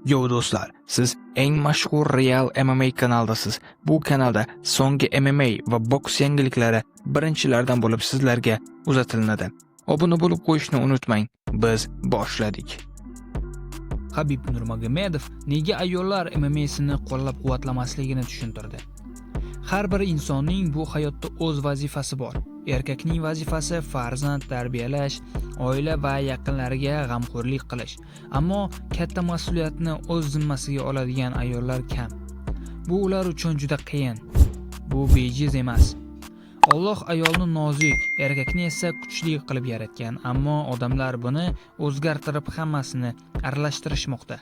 Yo do'stlar, siz eng mashhur Real MMA kanaldasiz. Bu kanalda so'nggi MMA va boks yangiliklari birinchilardan bo'lib sizlarga uzatilinadi. Obuna bo'lib qo'yishni unutmang. Biz boshladik. Habib Nurmagomedov nega ayollar MMA'sini qo'llab-quvvatlamasligini tushuntirdi. Har bir insonning bu hayotda o'z vazifasi bor. Erkakning vazifasi farzand tarbiyalash, oila va yaqinlariga g'amxo'rlik qilish. Ammo katta mas'uliyatni o'z zimmasiga oladigan ayollar kam. Bu ular uchun juda qiyin. Bu bejiz emas. Alloh ayolni nozik, erkakni esa kuchli qilib yaratgan, ammo odamlar buni o'zgartirib hammasini aralashtirishmoqda.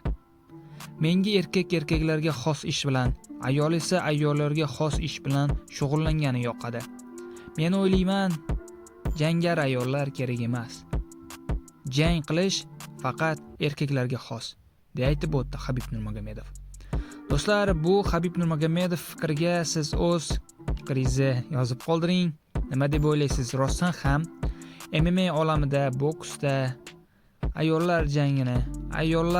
Menga erkaklarga xos ish bilan, ayol esa ayollarga xos ish bilan shug'ullangani yoqadi. Men o'ylayman, jangar ayollar kerak emas. Jang qilish faqat erkaklarga xos, deb aytib o'tdi Habib Nurmagomedov. Do'stlar, bu Habib Nurmagomedov fikriga siz o'z fikringizni yozib qoldiring. Nima deb o'ylaysiz? Rostdan ham MMA olamida, boksda ayollar jangini, ayol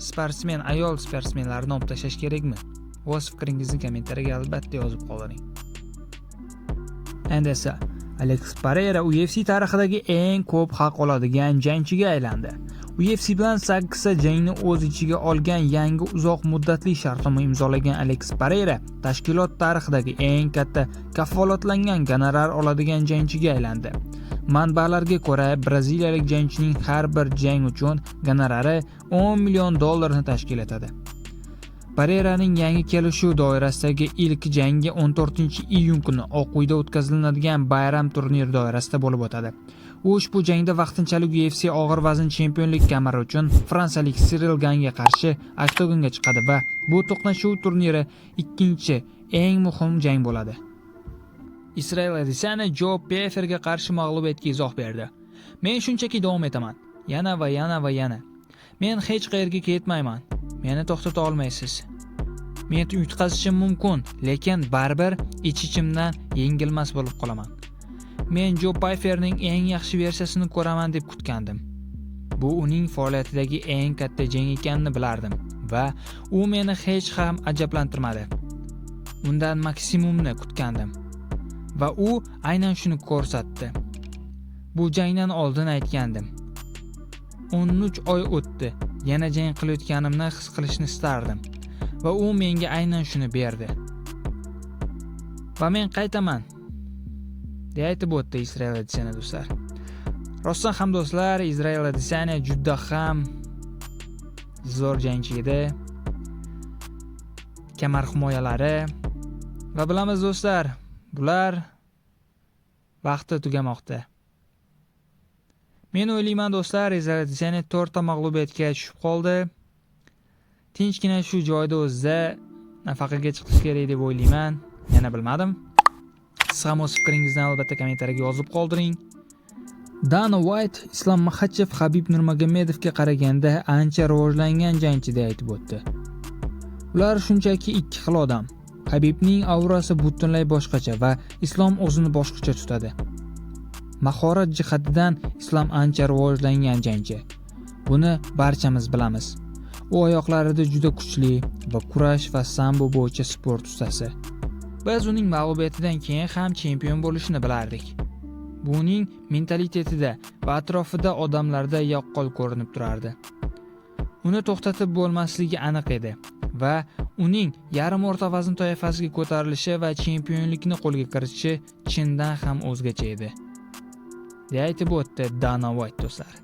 sportsmenlarni olib tashlash kerakmi? O'z fikringizni kommentariyaga albatta yozib qoldiring. Endi esa Alex Pereira UFC tarixidagi eng ko'p haq oladigan jangchiga aylandi. UFC bilan 8 ta jangni o'z ichiga olgan yangi uzoq muddatli shartnoma imzolagan Alex Pereira tashkilot tarixidagi eng katta kafolatlangan gonorar oladigan jangchiga aylandi. Manbalarga ko'ra, braziliyalik jangchining har bir jang uchun gonorari $10 million tashkil etadi. Pereiraning yangi kelishuv doirasidagi ilk jangi 14-iyun kuni Oq uyda o'tkaziladigan bayram turniri doirasida bo'lib o'tadi. U ushbu jangda vaqtinchalik UFC og'ir vazn chempionlik kamari uchun fransiyalik Cyril Ganga qarshi oktagonga chiqadi va bu to'qnashuv turniri ikkinchi eng muhim jang bo'ladi. Israel Adesanya Joe Pfeifferga qarshi mag'lubiyatga izoh berdi. Men shunchaki davom etaman. Yana va yana. Men hech qayerga ketmayman. Meni to'xtata olmaysiz. Men yutqazishim mumkin, lekin baribir ich-ichimdan yengilmas bo'lib qolaman. Men Joe Pfeifferning eng yaxshi versiyasini ko'raman deb kutgandim. Bu uning faoliyatidagi eng katta jang ekanini bilardim va u meni hech ham ajablantirmadi. Undan maksimumni kutgandim va u aynan shuni ko'rsatdi. Bu jangdan oldin aytgandim. 13 oy o'tdi. Yana jang qilayotganimni his qilishni istardim va u menga aynan shuni berdi. Va men qaytaman, deb aytib o'tdi Israel Adesanya do'stlar. Rostdan ham do'stlar, Israel Adesanya juda ham zo'r jangchi edi. Kamar himoyalari va bilamiz do'stlar, bular vaqti tugamoqda. Men o'ylayman do'stlar, Israel Adesanya 4 ta mag'lubiyatga tushib qoldi. Tinchgina shu joyda o'zida nafaqaga chiqish kerak deb o'ylayman. Yana bilmadim. Siz ham o'z fikringizni albatta kommentariyaga yozib qoldiring. Dana White Islom Makhachev Habib Nurmagomedovga qaraganda ancha rivojlangan jangchi deb aytib o'tdi. Ular shunchaki ikki xil odam. Habibning aurasi butunlay boshqacha va Islom o'zini boshqacha tutadi. Mahorat jihatidan Islom ancha rivojlangan jangchi. Buni barchamiz bilamiz. U oyoqlarida juda kuchli va kurash va sambo bo'yicha sport ustasi. Biz uning mag'lubiyatidan keyin ham chempion bo'lishini bilardik. Bu uning mentalitetida va atrofida odamlarda yaqqol ko'rinib turardi. Uni to'xtatib bo'lmasligi aniq edi va uning yarim o'rta vazn toifasiga ko'tarilishi va chempionlikni qo'lga kiritishi chindan ham o'zgacha edi. deb aytib o'tdi Dana White do'stlar.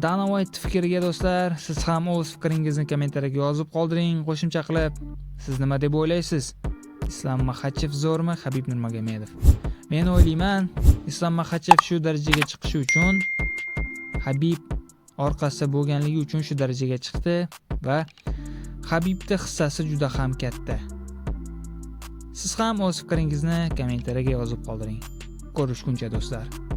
Dana White fikriga do'stlar, siz ham o'z fikringizni kommentariyaga yozib qoldiring. Qo'shimcha qilib, siz nima deb o'ylaysiz? Islom Makhachev zo'rmi, Habib Nurmagomedov? Men o'ylayman, Islom Makhachev shu darajaga chiqishi uchun Habib orqasida bo'lganligi uchun shu darajaga chiqdi va Habibning hissasi juda ham katta. Siz ham o'z fikringizni kommentariyaga yozib qoldiring. Ko'rishguncha do'stlar.